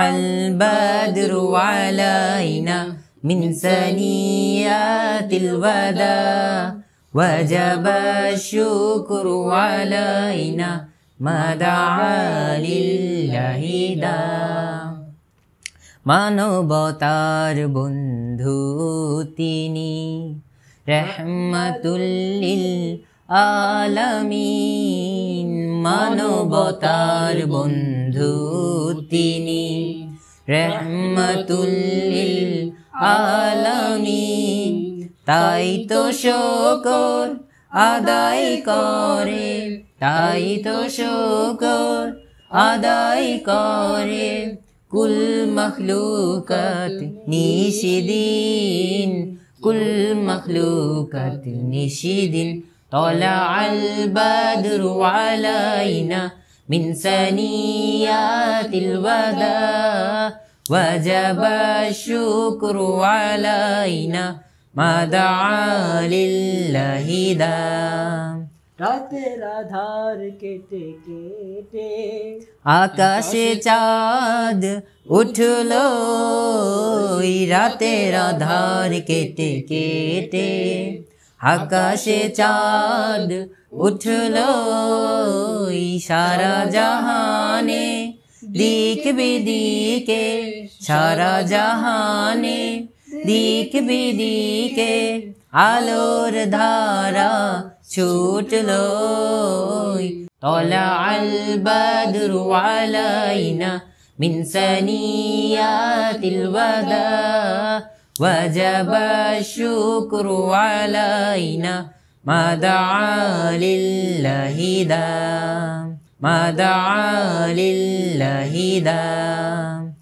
البدر علينا من ثنيات الوداع وجب الشكر علينا ما دعا لله داع মানবতার বন্ধু তিনি রহমাতুল লিল আলামিন মানবতার বন্ধু তিনি রহমাতুল লিল আলামিন তাই তো শুকর আদায় করে তাই তো শুকর আদায় করে কুল মখলুকাত নিশিদিন কুল মখলুকাত নিশিদিন طلع البدر علينا من ثنيات الوداع وجب الشكر علينا ما دعا لله داع রাতের আধার কেটে কেটে আকাশে চাঁদ উঠলো রাতের আধার কেটে কেটে আকাশে চাঁদ উঠলো সারা জাহানে দিক বিদিকে সারা জাহানে দিক বিদিকে আলোর ধারা ছুটলো طلع البدر علينا من ثنيات الوداع وجب الشكر علينا ما دعا لله داع ما دعا لله داع